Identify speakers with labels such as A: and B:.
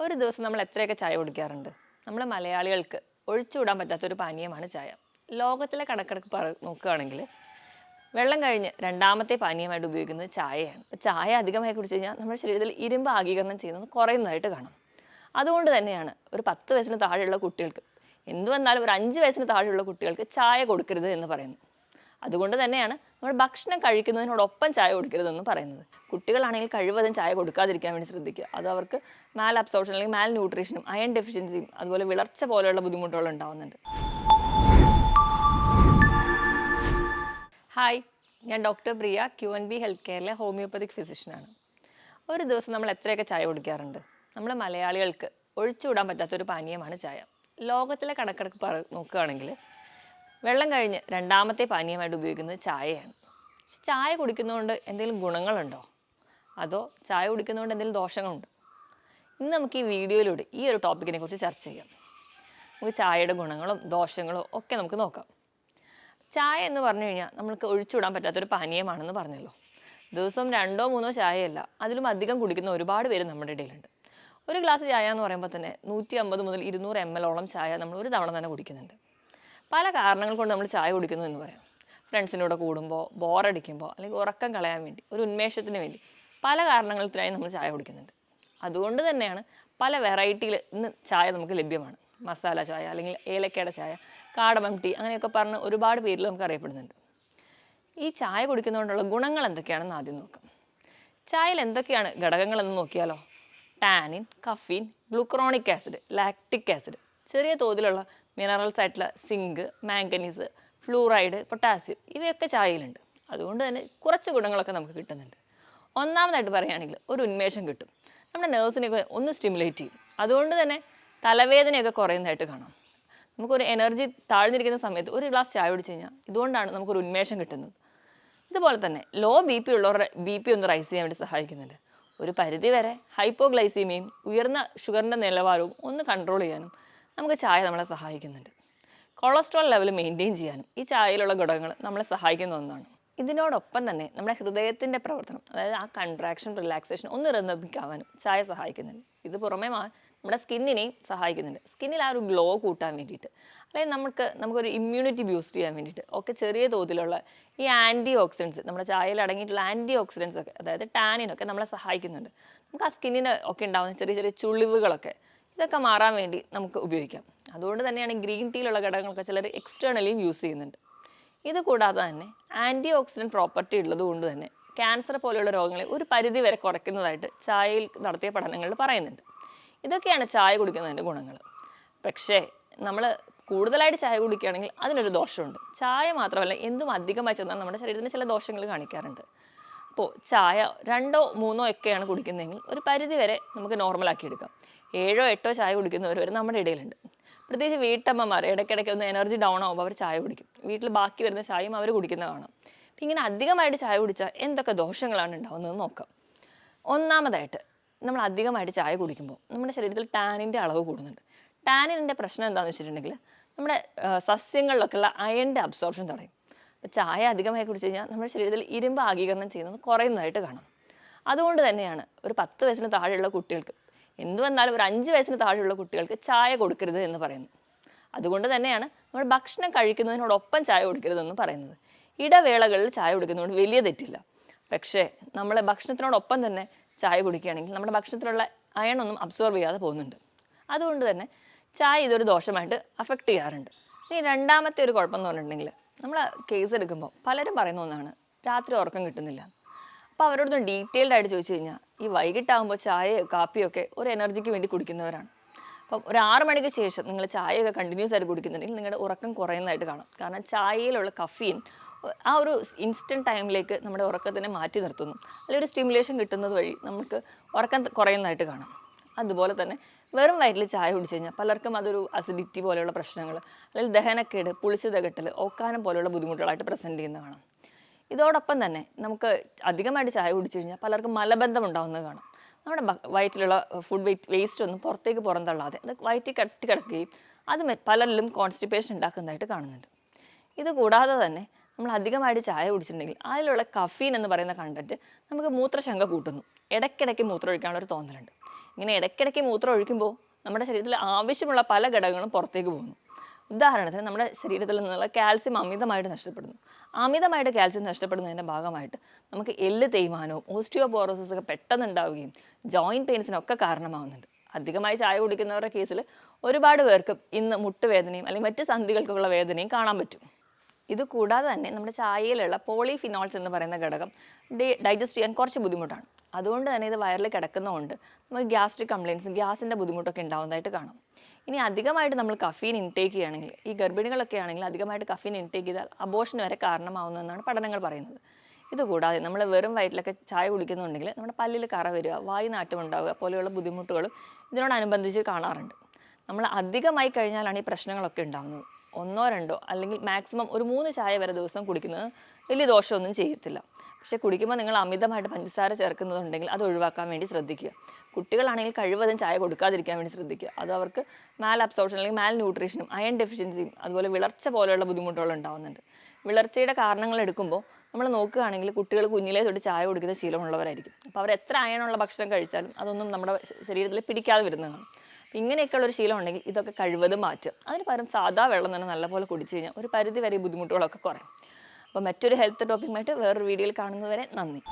A: ഒരു ദിവസം നമ്മൾ എത്രയൊക്കെ ചായ കുടിക്കാറുണ്ട്? നമ്മൾ മലയാളികൾക്ക് ഒഴിച്ചുകൂടാൻ പറ്റാത്തൊരു പാനീയമാണ് ചായ. ലോകത്തിലെ കണക്കെടുക്ക് നോക്കുകയാണെങ്കിൽ വെള്ളം കഴിഞ്ഞ് രണ്ടാമത്തെ പാനീയമായിട്ട് ഉപയോഗിക്കുന്നത് ചായയാണ്. ചായ അധികമായി കുടിച്ചു കഴിഞ്ഞാൽ നമ്മുടെ ശരീരത്തിൽ ഇരുമ്പ് ആഗീകരണം ചെയ്യുന്നത് കുറയുന്നതായിട്ട് കാണാം. അതുകൊണ്ട് തന്നെയാണ് ഒരു 10 വയസ്സിന് താഴെയുള്ള കുട്ടികൾക്ക്, എന്തു വന്നാലും ഒരു 5 വയസ്സിന് താഴെയുള്ള കുട്ടികൾക്ക് ചായ കൊടുക്കരുത് എന്ന് പറയുന്നത്. അതുകൊണ്ട് തന്നെയാണ് നമ്മൾ ഭക്ഷണം കഴിക്കുന്നതിനോടൊപ്പം ചായ കൊടുക്കരുതെന്ന് പറയുന്നത്. കുട്ടികളാണെങ്കിൽ കഴിവതും ചായ കൊടുക്കാതിരിക്കാൻ വേണ്ടി ശ്രദ്ധിക്കുക. അത് അവർക്ക് മാൽ അബ്സോർപ്ഷൻ അല്ലെങ്കിൽ മാൽ ന്യൂട്രീഷനും അയൺ ഡെഫിഷ്യൻസിയും അതുപോലെ വിളർച്ച പോലെയുള്ള ബുദ്ധിമുട്ടുകൾ ഉണ്ടാവുന്നുണ്ട്. ഹായ്, ഞാൻ ഡോക്ടർ പ്രിയ, QNB ഹെൽത്ത് കെയറിലെ ഹോമിയോപ്പതിക് ഫിസിഷ്യനാണ്. ഒരു ദിവസം നമ്മൾ എത്രയൊക്കെ ചായ കുടിക്കാറുണ്ട്? നമ്മൾ മലയാളികൾക്ക് ഒഴിച്ചുകൂടാൻ പറ്റാത്തൊരു പാനീയമാണ് ചായ. ലോകത്തിലെ കണക്കെടുക്ക് നോക്കുകയാണെങ്കിൽ വെള്ളം കഴിഞ്ഞ് രണ്ടാമത്തെ പാനീയമായിട്ട് ഉപയോഗിക്കുന്നത് ചായയാണ്. പക്ഷെ ചായ കുടിക്കുന്നതുകൊണ്ട് എന്തെങ്കിലും ഗുണങ്ങളുണ്ടോ? അതോ ചായ കുടിക്കുന്നതുകൊണ്ട് എന്തെങ്കിലും ദോഷങ്ങളുണ്ടോ? ഇന്ന് നമുക്ക് ഈ വീഡിയോയിലൂടെ ഈ ഒരു ടോപ്പിക്കിനെ കുറിച്ച് ചർച്ച ചെയ്യാം. നമുക്ക് ചായയുടെ ഗുണങ്ങളും ദോഷങ്ങളും ഒക്കെ നമുക്ക് നോക്കാം. ചായ എന്ന് പറഞ്ഞു കഴിഞ്ഞാൽ നമുക്ക് ഒഴിച്ചുവിടാൻ പറ്റാത്തൊരു പാനീയമാണെന്ന് പറഞ്ഞല്ലോ. ദിവസം 2-3 ചായയല്ല, അതിലും അധികം കുടിക്കുന്ന ഒരുപാട് പേര് നമ്മുടെ ഇടയിലുണ്ട്. ഒരു ഗ്ലാസ് ചായ എന്ന് പറയുമ്പോൾ തന്നെ 150 മുതൽ 200 ml ചായ നമ്മൾ ഒരു തവണ തന്നെ കുടിക്കുന്നുണ്ട്. പല കാരണങ്ങൾ കൊണ്ട് നമ്മൾ ചായ കുടിക്കുന്നു എന്ന് പറയാം. ഫ്രണ്ട്സിൻ്റെ കൂടെ കൂടുമ്പോൾ, ബോറടിക്കുമ്പോൾ, അല്ലെങ്കിൽ ഉറക്കം കളയാൻ വേണ്ടി, ഒരു ഉന്മേഷത്തിന് വേണ്ടി പല കാരണങ്ങൾക്കായി നമ്മൾ ചായ കുടിക്കുന്നുണ്ട്. അതുകൊണ്ട് തന്നെയാണ് പല വെറൈറ്റിയിൽ ഇന്ന് ചായ നമുക്ക് ലഭ്യമാണ്. മസാല ചായ, അല്ലെങ്കിൽ ഏലക്കയുടെ ചായ, കാടമം ടീ, അങ്ങനെയൊക്കെ പറഞ്ഞ് ഒരുപാട് പേരിൽ നമുക്ക് അറിയപ്പെടുന്നുണ്ട്. ഈ ചായ കുടിക്കുന്നതുകൊണ്ടുള്ള ഗുണങ്ങൾ എന്തൊക്കെയാണെന്ന് ആദ്യം നോക്കാം. ചായയിൽ എന്തൊക്കെയാണ് ഘടകങ്ങളെന്ന് നോക്കിയാലോ. Tannin, caffeine, glucuronic acid, lactic acid, ചെറിയ തോതിലുള്ള മിനറൽസ് ആയിട്ടുള്ള സിങ്ക്, മാംഗനീസ്, ഫ്ലൂറൈഡ്, പൊട്ടാസ്യം, ഇവയൊക്കെ ചായയിലുണ്ട്. അതുകൊണ്ട് തന്നെ കുറച്ച് ഗുണങ്ങളൊക്കെ നമുക്ക് കിട്ടുന്നുണ്ട്. ഒന്നാമതായിട്ട് പറയുകയാണെങ്കിൽ ഒരു ഉന്മേഷം കിട്ടും. നമ്മുടെ നെർവ്സിനെയൊക്കെ ഒന്ന് സ്റ്റിമുലേറ്റ് ചെയ്യും. അതുകൊണ്ട് തന്നെ തലവേദനയൊക്കെ കുറയുന്നതായിട്ട് കാണാം. നമുക്കൊരു എനർജി താഴ്ന്നിരിക്കുന്ന സമയത്ത് ഒരു ഗ്ലാസ് ചായ കുടിച്ച് കഴിഞ്ഞാൽ ഇതുകൊണ്ടാണ് നമുക്കൊരു ഉന്മേഷം കിട്ടുന്നത്. ഇതുപോലെ തന്നെ ലോ BP ഉള്ളവരുടെ BP ഒന്ന് റൈസ് ചെയ്യാൻ വേണ്ടി സഹായിക്കുന്നുണ്ട്. ഒരു പരിധിവരെ ഹൈപ്പോഗ്ലൈസീമിയയും ഉയർന്ന ഷുഗറിൻ്റെ നിലവാരവും ഒന്ന് കൺട്രോൾ ചെയ്യാനും നമുക്ക് ചായ നമ്മളെ സഹായിക്കുന്നുണ്ട്. കൊളസ്ട്രോൾ ലെവൽ മെയിൻറ്റെയിൻ ചെയ്യാനും ഈ ചായയിലുള്ള ഘടകങ്ങൾ നമ്മളെ സഹായിക്കുന്ന ഒന്നാണ്. ഇതിനോടൊപ്പം തന്നെ നമ്മുടെ ഹൃദയത്തിൻ്റെ പ്രവർത്തനം, അതായത് ആ കൺട്രാക്ഷൻ റിലാക്സേഷൻ ഒന്ന് റിതമിക്കാവാനും ചായ സഹായിക്കുന്നുണ്ട്. ഇത് പുറമേ നമ്മുടെ സ്കിന്നിനെയും സഹായിക്കുന്നുണ്ട്. സ്കിന്നിൽ ആ ഒരു ഗ്ലോ കൂട്ടാൻ വേണ്ടിയിട്ട്, അല്ലെങ്കിൽ നമുക്കൊരു ഇമ്മ്യൂണിറ്റി ബൂസ്റ്റ് ചെയ്യാൻ വേണ്ടിയിട്ട് ഒക്കെ ചെറിയ തോതിലുള്ള ഈ ആൻറ്റി ഓക്സിഡൻസ്, നമ്മുടെ ചായയിൽ അടങ്ങിയിട്ടുള്ള ആൻറ്റി ഓക്സിഡൻസ് ഒക്കെ, അതായത് ടാനിനൊക്കെ നമ്മളെ സഹായിക്കുന്നുണ്ട്. നമുക്ക് ആ സ്കിന്നിന് ഒക്കെ ഉണ്ടാകുന്ന ചെറിയ ചെറിയ ചുളിവുകളൊക്കെ ഇതൊക്കെ മാറാൻ വേണ്ടി നമുക്ക് ഉപയോഗിക്കാം. അതുകൊണ്ട് തന്നെയാണ് ഗ്രീൻ ടീയിലുള്ള ഘടകങ്ങളൊക്കെ ചിലർ എക്സ്റ്റേണലിയും യൂസ് ചെയ്യുന്നുണ്ട്. ഇത് കൂടാതെ തന്നെ ആൻറ്റി ഓക്സിഡൻറ്റ് പ്രോപ്പർട്ടി ഉള്ളത് കൊണ്ട് തന്നെ ക്യാൻസർ പോലെയുള്ള രോഗങ്ങളെ ഒരു പരിധി വരെ കുറയ്ക്കുന്നതായിട്ട് ചായയിൽ നടത്തിയ പഠനങ്ങളിൽ പറയുന്നുണ്ട്. ഇതൊക്കെയാണ് ചായ കുടിക്കുന്നതിൻ്റെ ഗുണങ്ങൾ. പക്ഷേ നമ്മൾ കൂടുതലായിട്ട് ചായ കുടിക്കുകയാണെങ്കിൽ അതിനൊരു ദോഷമുണ്ട്. ചായ മാത്രമല്ല, എന്തും അധികമായി ചെന്നാൽ നമ്മുടെ ശരീരത്തിന് ചില ദോഷങ്ങൾ കാണിക്കാറുണ്ട്. അപ്പോൾ ചായ 2-3 ഒക്കെയാണ് കുടിക്കുന്നതെങ്കിൽ ഒരു പരിധി വരെ നമുക്ക് നോർമലാക്കി എടുക്കാം. 7-8 ചായ കുടിക്കുന്നവർ വരെ നമ്മുടെ ഇടയിലുണ്ട്. പ്രത്യേകിച്ച് വീട്ടമ്മമാർ ഇടയ്ക്കിടയ്ക്ക് ഒന്ന് എനർജി ഡൗൺ ആകുമ്പോൾ അവർ ചായ കുടിക്കും. വീട്ടിൽ ബാക്കി വരുന്ന ചായയും അവർ കുടിക്കുന്ന കാണാം. അപ്പം ഇങ്ങനെ അധികമായിട്ട് ചായ കുടിച്ചാൽ എന്തൊക്കെ ദോഷങ്ങളാണ് ഉണ്ടാകുന്നത് നോക്കാം. ഒന്നാമതായിട്ട്, നമ്മൾ അധികമായിട്ട് ചായ കുടിക്കുമ്പോൾ നമ്മുടെ ശരീരത്തിൽ ടാനിൻ്റെ അളവ് കൂടുന്നുണ്ട്. ടാനിൻ്റെ പ്രശ്നം എന്താണെന്ന് വെച്ചിട്ടുണ്ടെങ്കിൽ നമ്മുടെ സസ്യങ്ങളിലൊക്കെയുള്ള അയണിൻ്റെ അബ്സോർപ്ഷൻ തടയും. ചായ അധികമായി കുടിച്ചു കഴിഞ്ഞാൽ നമ്മുടെ ശരീരത്തിൽ ഇരുമ്പ് ആഗീകരണം ചെയ്യുന്നത് കുറയുന്നതായിട്ട് കാണാം. അതുകൊണ്ട് തന്നെയാണ് ഒരു 10 വയസ്സിന് താഴെയുള്ള കുട്ടികൾക്ക്, എന്തു വന്നാലും ഒരു 5 വയസ്സിന് താഴെയുള്ള കുട്ടികൾക്ക് ചായ കൊടുക്കരുത് എന്ന് പറയുന്നത്. അതുകൊണ്ട് തന്നെയാണ് നമ്മൾ ഭക്ഷണം കഴിക്കുന്നതിനോടൊപ്പം ചായ കൊടുക്കരുതെന്ന് പറയുന്നത്. ഇടവേളകളിൽ ചായ കുടിക്കുന്നതുകൊണ്ട് വലിയ തെറ്റില്ല. പക്ഷേ നമ്മൾ ഭക്ഷണത്തിനോടൊപ്പം തന്നെ ചായ കുടിക്കുകയാണെങ്കിൽ നമ്മുടെ ഭക്ഷണത്തിലുള്ള അയണൊന്നും അബ്സോർബ് ചെയ്യാതെ പോകുന്നുണ്ട്. അതുകൊണ്ട് തന്നെ ചായ ഇതൊരു ദോഷമായിട്ട് അഫക്റ്റ് ചെയ്യാറുണ്ട്. ഇനി രണ്ടാമത്തെ ഒരു കുഴപ്പം എന്ന് പറഞ്ഞിട്ടുണ്ടെങ്കിൽ, നമ്മൾ കേസ് എടുക്കുമ്പോൾ പലരും പറയുന്ന ഒന്നാണ് രാത്രി ഉറക്കം കിട്ടുന്നില്ല. അപ്പോൾ അവരോടൊന്ന് ഡീറ്റെയിൽഡ് ആയിട്ട് ചോദിച്ചു കഴിഞ്ഞാൽ ഈ വൈകിട്ടാകുമ്പോൾ ചായയോ കാപ്പിയോ ഒക്കെ ഒരു എനർജിക്ക് വേണ്ടി കുടിക്കുന്നവരാണ്. അപ്പം ഒരു 6 മണിക്ക് ശേഷം നിങ്ങൾ ചായയൊക്കെ കണ്ടിന്യൂസ് ആയിട്ട് കുടിക്കുന്നുണ്ടെങ്കിൽ നിങ്ങളുടെ ഉറക്കം കുറയുന്നതായിട്ട് കാണാം. കാരണം ചായയിലുള്ള കഫീൻ ആ ഒരു ഇൻസ്റ്റൻറ്റ് ടൈമിലേക്ക് നമ്മുടെ ഉറക്കത്തിനെ മാറ്റി നിർത്തുന്നു. അല്ലെങ്കിൽ ഒരു സ്റ്റിമുലേഷൻ കിട്ടുന്നത് വഴി നമുക്ക് ഉറക്കം കുറയുന്നതായിട്ട് കാണാം. അതുപോലെ തന്നെ വെറും വയറ്റിൽ ചായ കുടിച്ചു കഴിഞ്ഞാൽ പലർക്കും അതൊരു അസിഡിറ്റി പോലെയുള്ള പ്രശ്നങ്ങൾ, അല്ലെങ്കിൽ ദഹനക്കേട്, പുളിച്ചു തകട്ടൽ, ഓക്കാനം പോലെയുള്ള ബുദ്ധിമുട്ടുകളായിട്ട് പ്രസൻറ്റ് ചെയ്യുന്നത് കാണാം. ഇതോടൊപ്പം തന്നെ നമുക്ക് അധികമായിട്ട് ചായ കുടിച്ചു കഴിഞ്ഞാൽ പലർക്കും മലബന്ധം ഉണ്ടാകുന്നത് കാണാം. നമ്മുടെ വയറ്റിലുള്ള ഫുഡ് വേസ്റ്റ് ഒന്നും പുറത്തേക്ക് പുറന്തള്ളാതെ അത് വയറ്റിൽ കട്ടി കിടക്കുകയും അത് പലരിലും കോൺസ്റ്റിപ്പേഷൻ ഉണ്ടാക്കുന്നതായിട്ട് കാണുന്നുണ്ട്. ഇത് കൂടാതെ തന്നെ നമ്മൾ അധികമായിട്ട് ചായ കുടിച്ചിട്ടുണ്ടെങ്കിൽ അതിലുള്ള കഫീൻ എന്ന് പറയുന്ന കണ്ടൻറ്റ് നമുക്ക് മൂത്രശങ്ക കൂട്ടുന്നു. ഇടയ്ക്കിടയ്ക്ക് മൂത്രമൊഴിക്കാനുള്ളൊരു തോന്നലുണ്ട്. ഇങ്ങനെ ഇടയ്ക്കിടയ്ക്ക് മൂത്രം ഒഴിക്കുമ്പോൾ നമ്മുടെ ശരീരത്തിൽ ആവശ്യമുള്ള പല ഘടകങ്ങളും പുറത്തേക്ക് പോകുന്നു. ഉദാഹരണത്തിന് നമ്മുടെ ശരീരത്തിൽ നിന്നുള്ള കാൽസ്യം അമിതമായിട്ട് നഷ്ടപ്പെടുന്നു. അമിതമായിട്ട് കാൽസ്യം നഷ്ടപ്പെടുന്നതിൻ്റെ ഭാഗമായിട്ട് നമുക്ക് എല്ല് തേയ്മാനവും ഓസ്റ്റിയോപോറോസിസ് ഒക്കെ പെട്ടെന്ന് ഉണ്ടാവുകയും ജോയിൻറ്റ് പെയിൻസിനൊക്കെ കാരണമാവുന്നുണ്ട്. അധികമായി ചായ കുടിക്കുന്നവരുടെ കേസിൽ ഒരുപാട് പേർക്ക് ഇന്ന് മുട്ടുവേദനയും അല്ലെങ്കിൽ മറ്റ് സന്ധികൾക്കുള്ള വേദനയും കാണാൻ പറ്റും. ഇത് കൂടാതെ തന്നെ നമ്മുടെ ചായയിലുള്ള പോളിഫിനോൾസ് എന്ന് പറയുന്ന ഘടകം ഡൈജസ്റ്റ് ചെയ്യാൻ കുറച്ച് ബുദ്ധിമുട്ടാണ്. അതുകൊണ്ട് തന്നെ ഇത് വയറിൽ കിടക്കുന്നതുകൊണ്ട് നമുക്ക് ഗ്യാസ്ട്രിക് കംപ്ലയിൻസും ഗ്യാസിൻ്റെ ബുദ്ധിമുട്ടൊക്കെ ഉണ്ടാവുന്നതായിട്ട് കാണാം. ഇനി അധികമായിട്ട് നമ്മൾ കഫീൻ ഇൻടേക്ക് ചെയ്യുകയാണെങ്കിൽ, ഈ ഗർഭിണികളൊക്കെ ആണെങ്കിൽ അധികമായിട്ട് കഫീൻ ഇൻടേക്ക് ചെയ്താൽ അബോർഷൻ വരെ കാരണമാവുന്നതെന്നാണ് പഠനങ്ങൾ പറയുന്നത്. ഇതുകൂടാതെ നമ്മൾ വെറും വയറ്റിലൊക്കെ ചായ കുടിക്കുന്നുണ്ടെങ്കിൽ നമ്മുടെ പല്ലിൽ കറ വരിക, വായു നാറ്റം ഉണ്ടാവുക പോലെയുള്ള ബുദ്ധിമുട്ടുകളും ഇതിനോടനുബന്ധിച്ച് കാണാറുണ്ട്. നമ്മൾ അധികമായി കഴിഞ്ഞാലാണ് ഈ പ്രശ്നങ്ങളൊക്കെ ഉണ്ടാകുന്നത്. 1-2 അല്ലെങ്കിൽ മാക്സിമം ഒരു 3 ചായ വരെ ദിവസം കുടിക്കുന്നത് വലിയ ദോഷമൊന്നും ചെയ്യത്തില്ല. പക്ഷേ കുടിക്കുമ്പോൾ നിങ്ങൾ അമിതമായിട്ട് പഞ്ചസാര ചേർക്കുന്നതുണ്ടെങ്കിൽ അത് ഒഴിവാക്കാൻ വേണ്ടി ശ്രദ്ധിക്കുക. കുട്ടികളാണെങ്കിൽ കഴിവതും ചായ കൊടുക്കാതിരിക്കാൻ വേണ്ടി ശ്രദ്ധിക്കുക. അത് അവർക്ക് മാൽ അബ്സോർപ്ഷൻ അല്ലെങ്കിൽ മാൽ ന്യൂട്രീഷനും അയൺ ഡെഫിഷ്യൻസിയും അതുപോലെ വിളർച്ച പോലെയുള്ള ബുദ്ധിമുട്ടുകൾ ഉണ്ടാകുന്നുണ്ട്. വിളർച്ചയുടെ കാരണങ്ങൾ എടുക്കുമ്പോൾ നമ്മൾ നോക്കുകയാണെങ്കിൽ കുട്ടികൾ കുഞ്ഞിലേ തൊട്ട് ചായ കുടിക്കുന്ന ശീലമുള്ളവരായിരിക്കും. അപ്പോൾ അവർ എത്ര അയണുള്ള ഭക്ഷണം കഴിച്ചാലും അതൊന്നും നമ്മുടെ ശരീരത്തിൽ പിടിക്കാതെ വരുന്നതാണ്. ഇങ്ങനെയൊക്കെയുള്ളൊരു ശീലം ഉണ്ടെങ്കിൽ ഇതൊക്കെ കഴിവതും മാറ്റുക. അതിന് പകരം സാധാ വെള്ളം തന്നെ നല്ലപോലെ കുടിച്ചു കഴിഞ്ഞാൽ ഒരു പരിധി വരെ ബുദ്ധിമുട്ടുകളൊക്കെ കുറയും. അപ്പോൾ മറ്റൊരു ഹെൽത്ത് ടോപ്പിക്കുമായിട്ട് വേറൊരു വീഡിയോയിൽ കാണുന്നതുവരെ നന്ദി.